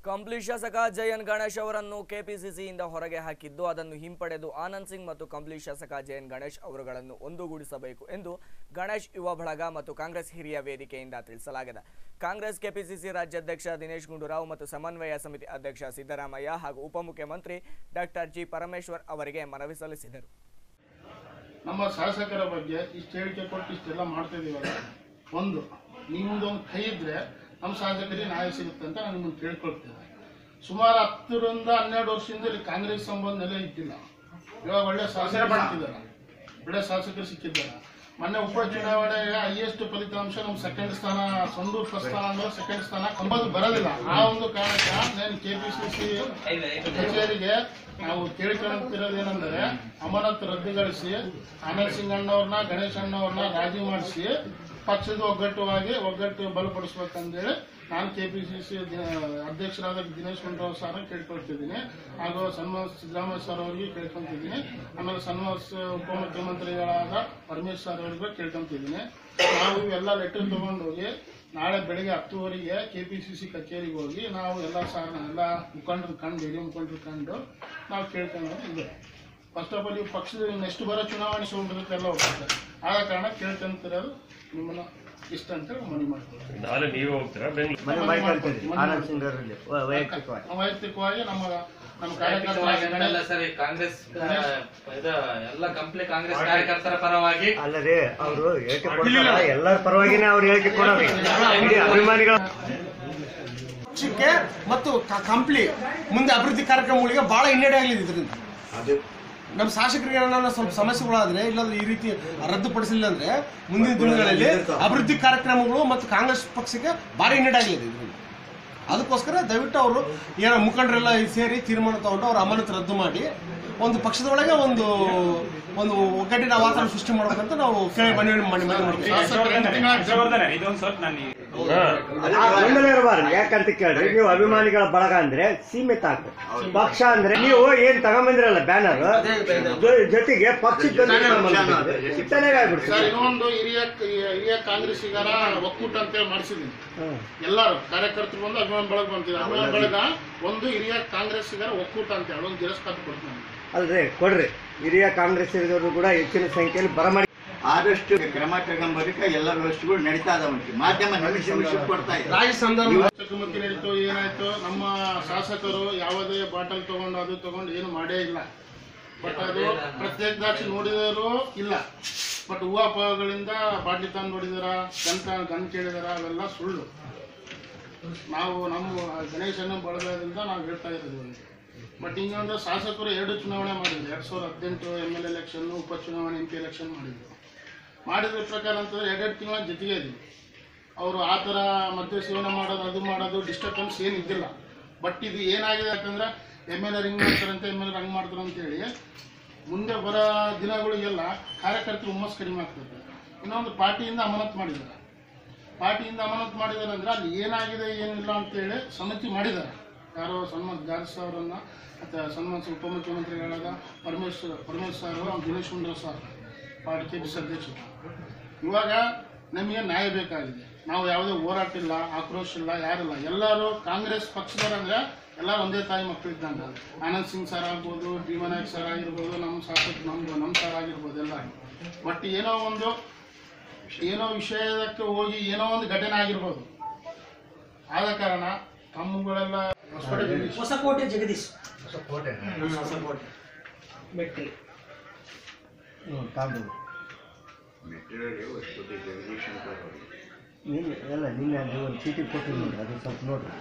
ಕಂಪ್ಲಿ ಶಾಸಕ ಜಯನ್ ಗಣೇಶ್ ಅವರನ್ನು ಕೆಪಿಸಿಸಿಯಿಂದ ಹೊರಗೆ ಹಾಕಿದ್ದು ಅದನ್ನು ಹಿಂಪಡೆದು ಆನಂದ್ ಸಿಂಗ್ ಮತ್ತು ಕಂಪ್ಲಿ ಶಾಸಕ ಜಯನ್ ಗಣೇಶ್ ಅವರುಗಳನ್ನು ಒಂದುಗೂಡಿಸಬೇಕು ಎಂದು ಗಣೇಶ್ ಯುವ ಬಳಗ ಮತ್ತು ಕಾಂಗ್ರೆಸ್ ಹಿರಿಯ ವೇದಿಕೆಯಿಂದ ತಿಳಿಸಲಾಗಿದೆ. ಕಾಂಗ್ರೆಸ್ ಕೆಪಿಸಿಸಿ ರಾಜ್ಯಾಧ್ಯಕ್ಷ ದಿನೇಶ್ ಗುಂಡೂರಾವ್ ಮತ್ತು ಸಮನ್ವಯ ಸಮಿತಿ ಅಧ್ಯಕ್ಷ ಸಿದ್ದರಾಮಯ್ಯ ಹಾಗೂ ಉಪಮುಖ್ಯಮಂತ್ರಿ ಡಾಕ್ಟರ್ ಜಿ ಪರಮೇಶ್ವರ್ ಅವರಿಗೆ ಮನವಿ ಸಲ್ಲಿಸಿದರು. ನಮ್ಮ ಶಾಸಕರ ಬಗ್ಗೆ ಇಷ್ಟು ಹೇಳಿಕೆ ಕೊಟ್ಟು ಇಷ್ಟೆಲ್ಲ ಮಾಡ್ತಾ ಇದೀವಲ್ಲ, ಒಂದು ನಿಮ್ಮದೊಂದು ಕೈ ಇದ್ರೆ ನಮ್ಮ ಶಾಸಕರಿಗೆ ನ್ಯಾಯ ಸಿಗುತ್ತೆ ಅಂತ ನಾನು ನಿಮ್ಮನ್ನು ಕೇಳ್ಕೊಳ್ತೇನೆ. ಸುಮಾರು 10 ರಿಂದ 12 ವರ್ಷದಿಂದ ಇಲ್ಲಿ ಕಾಂಗ್ರೆಸ್ ಸಂಬಂಧ ನೆಲೆ ಇದ್ದಿಲ್ಲ. ಇವಾಗ ಒಳ್ಳೆ ಶಾಸಕರು ಸಿಕ್ಕಿದ್ದಾರೆ. ಮೊನ್ನೆ ಉಪಚುನಾವಣೆಗೆ ಹೈಯೆಸ್ಟ್ ಫಲಿತಾಂಶ ನಮ್ಮ ಸೆಕೆಂಡ್ ಸ್ಥಾನ, ಸಂಡೂರು ಫಸ್ಟ್ ಸ್ಥಾನ ಅಂದ್ರೆ ಸೆಕೆಂಡ್ ಸ್ಥಾನ ಕಂಬದು ಬರೋದಿಲ್ಲ. ಆ ಒಂದು ಕಾರಣಕ್ಕೆ ನಾನು ಕೆಪಿಸಿಸಿ ಕಚೇರಿಗೆ ನಾವು ಕೇಳ್ಕೊಳ್ಳುತ್ತಿರೋದೇನೆಂದರೆ ಅಮಾನತ್ ರದ್ದುಗೊಳಿಸಿ ಆನಂದ್ ಸಿಂಗ್ ಅಣ್ಣವ್ರನ್ನ ಗಣೇಶ್ ಅಣ್ಣವ್ರನ್ನ ರಾಜಿ ಮಾಡಿಸಿ ಪಕ್ಷದ ಒಗ್ಗಟ್ಟು ಬಲಪಡಿಸಬೇಕಂತೇಳಿ ನಾನು ಕೆಪಿಸಿಸಿ ಅಧ್ಯಕ್ಷರಾದ ದಿನೇಶ್ ಗುಂಡೂರಾವ್ ಸರ್ ಕೇಳ್ಕೊಳ್ತಿದ್ದೀನಿ. ಹಾಗೂ ಸನ್ಮಾನ ಸಿದ್ದರಾಮಯ್ಯ ಸರ್ ಅವರಿಗೆ ಕೇಳ್ಕೊಂತಿದ್ದೀನಿ. ಆಮೇಲೆ ಸನ್ಮಾನ ಉಪಮುಖ್ಯಮಂತ್ರಿಗಳಾದ ಪರಮೇಶ್ವರ್ ಸರ್ ಅವರಿಗೂ ಕೇಳ್ಕೊಂತಿದ್ದೀನಿ. ನಾವು ಇವೆಲ್ಲ ಲೆಟರ್ ತಗೊಂಡೋಗಿ ನಾಳೆ ಬೆಳಿಗ್ಗೆ 10 ಕೆಪಿಸಿಸಿ ಕಚೇರಿಗೆ ಹೋಗಿ ನಾವು ಎಲ್ಲ ಮುಖಂಡರು ಕಂಡು ಹಿರಿಯ ಮುಖಂಡರು ಕಂಡು ನಾವು ಕೇಳ್ಕೊಳ್ಳೋದು ಇದೆ. ಫಸ್ಟ್ ಆಫ್ ಆಲ್ ಈ ಪಕ್ಷದ ನೆಕ್ಸ್ಟ್ ಬರೋ ಚುನಾವಣೆ ಎಲ್ಲ ಹೋಗ್ತಾರೆ. ಆದ ಕಾರಣ ಕೇಳ್ಕೊಂತಿರೋದು ನಿಮ್ಮನ್ನ ಇಷ್ಟ ಅಂತ ಮನವಿ ಮಾಡ್ತೀವಿ. ವೈಯಕ್ತಿಕವಾಗಿ ನಮ್ಮ ಕಾಂಗ್ರೆಸ್ ಎಲ್ಲ ಕಂಪ್ಲೀಟ್ ಕಾಂಗ್ರೆಸ್ ಕಾರ್ಯಕರ್ತರ ಪರವಾಗಿ ಅಲ್ಲದೆ ಅವರು ಹೇಳಿಕೆ ಕೊಡ್ತಾರ, ಎಲ್ಲರ ಪರವಾಗಿನೇ ಅವ್ರು ಹೇಳಿಕೆ ಕೊಡೋದು ಅಭಿಮಾನಿಗಳ ಪಕ್ಷಕ್ಕೆ ಮತ್ತು ಕಂಪ್ಲಿ ಮುಂದೆ ಅಭಿವೃದ್ಧಿ ಕಾರ್ಯಕ್ರಮಗಳಿಗೆ ಬಹಳ ಹಿನ್ನಡೆ ಆಗಲಿದೆ. ಇದರಿಂದ ನಮ್ಮ ಶಾಸಕರಿಗೆ ಏನಾದ್ರು ಸ್ವಲ್ಪ ಸಮಸ್ಯೆಗಳಾದ್ರೆ ಇಲ್ಲಾಂದ್ರೆ ಈ ರೀತಿ ರದ್ದುಪಡಿಸಿಲ್ಲ ಅಂದ್ರೆ ಮುಂದಿನ ದಿನಗಳಲ್ಲಿ ಅಭಿವೃದ್ಧಿ ಕಾರ್ಯಕ್ರಮಗಳು ಮತ್ತು ಕಾಂಗ್ರೆಸ್ ಪಕ್ಷಕ್ಕೆ ಭಾರಿ ಹಿನ್ನಡೆ ಆಗಲಿದೆ. ಇದರಿಂದ ಅದಕ್ಕೋಸ್ಕರ ದಯವಿಟ್ಟು ಅವರು ಏನೋ ಮುಖಂಡರೆಲ್ಲ ಸೇರಿ ತೀರ್ಮಾನ ತಗೊಂಡು ಅವ್ರ ಅಮಾನತು ರದ್ದು ಮಾಡಿ ಒಂದು ಪಕ್ಷದ ಒಳಗೆ ಒಂದು ಒಗ್ಗಟ್ಟಿನ ವಾತಾವರಣ ಸೃಷ್ಟಿ ಮಾಡಬೇಕಂತ ನಾವು ಇರಬಾರ್ದು. ಯಾಕಂತ ಕೇಳ್ರಿ, ನೀವು ಅಭಿಮಾನಿಗಳ ಬಳಗ ಅಂದ್ರೆ ಸೀಮಿತ ಆಗ್ತದೆ. ಪಕ್ಷ ಅಂದ್ರೆ ನೀವು ಏನ್ ತಗೊಂಬಂದಿರಲ್ಲ ಬ್ಯಾನರ್ ಜೊತೆಗೆ ಪಕ್ಷದ ಇನ್ನೊಂದು ಹಿರಿಯ ಕಾಂಗ್ರೆಸ್ಸಿಗರ ಒಕ್ಕೂಟ ಅಂತೇಳಿ ಮಾಡಿಸಿದ್ದೀನಿ. ಎಲ್ಲರೂ ಕಾರ್ಯಕರ್ತರು ಬಂದು ಅಭಿಮಾನ ಬಳಗ ಬಂದಿದೆ. ಅಭಿಮಾನ ಬಳಗ ಒಂದು ಹಿರಿಯ ಕಾಂಗ್ರೆಸ್ಸಿಗರ ಒಕ್ಕೂಟ ಅಂತ ಹೇಳಿ ಒಂದು ಗಿರಸ್ಕಾತ್ ಕೊಡ್ತೀನಿ. ಅಲ್ರಿ ಕೊಡ್ರಿ, ಹಿರಿಯ ಕಾಂಗ್ರೆಸ್ ಇರೋರು ಕೂಡ ಹೆಚ್ಚಿನ ಸಂಖ್ಯೆಯಲ್ಲಿ ಬರಮಾಡಿ ಆದಷ್ಟು ಕ್ರಮ ತಗೊಂಬರಿಕ ಎಲ್ಲ ವ್ಯವಸ್ಥೆಗಳು ನಡೀತಾ ಇದಾವಂತೆ. ಮಾಧ್ಯಮ ನಿಮಿಷ ಕೊಡ್ತಾ ಚಕಮಕಿ ನಡೀತು, ಏನಾಯ್ತು, ನಮ್ಮ ಶಾಸಕರು ಯಾವುದೇ ಬಾಟಲ್ ತಗೊಂಡು ಅದು ತಗೊಂಡು ಏನು ಮಾಡೇ ಇಲ್ಲ. ಬಟ್ ಅದು ಪ್ರತ್ಯೇಕದಾಕ್ಷಿ ನೋಡಿದರೂ ಇಲ್ಲ. ಬಟ್ ಹೂವಾಪಗಳಿಂದ ಬಾಟ್ಲಿ ತಂದು ನೋಡಿದಾರ, ಗನ್ ಕೇಳಿದಾರ, ಅವೆಲ್ಲ ಸುಳ್ಳು. ನಾವು ನಮ್ಮ ಗಣೇಶನ ಬಳಗದಿಂದ ನಾವು ಹೇಳ್ತಾ ಇರೋದು. ಬಟ್ ಇನ್ನೊಂದು ಶಾಸಕರು 2 ಚುನಾವಣೆ ಮಾಡಿದ್ರು. 2018 ML ಎಲೆಕ್ಷನ್, ಉಪಚುನಾವಣೆ MP ಎಲೆಕ್ಷನ್ ಮಾಡಿದ್ರ ಪ್ರಕಾರ ಅಂತಂದ್ರೆ 2 ತಿಂಗಳ ಜೊತೆಗೆ ಇದ್ದೀವಿ. ಅವರು ಆ ಥರ ಮದ್ಯ ಸೇವನೆ ಮಾಡೋದು, ಅದು ಮಾಡೋದು, ಡಿಸ್ಟರ್ಬೆನ್ಸ್ ಏನಿದ್ದಿಲ್ಲ. ಬಟ್ ಇದು ಏನಾಗಿದೆ ಯಾಕಂದ್ರೆ ML ಹಿಂಗೆ ಮಾಡ್ತಾರಂತೆ, ML ಹಂಗೆ ಮಾಡ್ತಾರೆ ಅಂತೇಳಿ ಮುಂದೆ ಬರೋ ದಿನಗಳಿಗೆಲ್ಲ ಕಾರ್ಯಕರ್ತರು ಹುಮ್ಮಸ್ ಕಡಿಮೆ ಆಗ್ತದೆ. ಇನ್ನೊಂದು ಪಾರ್ಟಿಯಿಂದ ಅಮಾನತ್ ಮಾಡಿದ್ದಾರೆ. ಅಂದ್ರೆ ಅಲ್ಲಿ ಏನಾಗಿದೆ ಏನಿಲ್ಲ ಅಂತೇಳಿ ಸಮಿತಿ ಮಾಡಿದ್ದಾರೆ. ಯಾರೋ ಸನ್ಮಾನ್ ಜಾರ್ಜ್ ಅವರನ್ನ ಮತ್ತು ಸನ್ಮಾನ ಉಪಮುಖ್ಯಮಂತ್ರಿಗಳಾದ Parameshwar sir, Dinesh Gundu Rao sir, party KPC ಅಧ್ಯಕ್ಷರು. ಇವಾಗ ನಮಗೆ ನ್ಯಾಯ ಬೇಕಾಗಿದೆ. ನಾವು ಯಾವುದೇ ಹೋರಾಟ ಇಲ್ಲ, ಆಕ್ರೋಶ ಇಲ್ಲ, ಯಾರಿಲ್ಲ. ಎಲ್ಲರೂ ಕಾಂಗ್ರೆಸ್ ಪಕ್ಷದವರಂದ್ರೆ ಎಲ್ಲ ಒಂದೇ ತಾಯಿ ಮಕ್ಕಳು ಇದ್ದಂಗೆ. ಆನಂದ್ ಸಿಂಗ್ ಸರ್ ಆಗ್ಬೋದು, ಭೀಮಾ ನಾಯಕ್ ಸರ್ ಆಗಿರ್ಬೋದು, ನಮ್ಮ ಶಾಸಕ ನಮ್ಮ ಸರ್ ಆಗಿರ್ಬೋದು, ಎಲ್ಲ. ಬಟ್ ಏನೋ ವಿಷಯಕ್ಕೆ ಹೋಗಿ ಏನೋ ಒಂದು ಘಟನೆ ಆಗಿರ್ಬೋದು. ಆದ ಕಾರಣ ತಮ್ಮಗಳೆಲ್ಲ ಹೊಸಕೋಟೆ ಜಗದೀಶ್ ನಿನ್ನೆ ಒಂದು ಚೀಟಿ ಕೊಟ್ಟು ನೋಡಿ, ಅದು ಸ್ವಲ್ಪ ನೋಡ್ರಿ.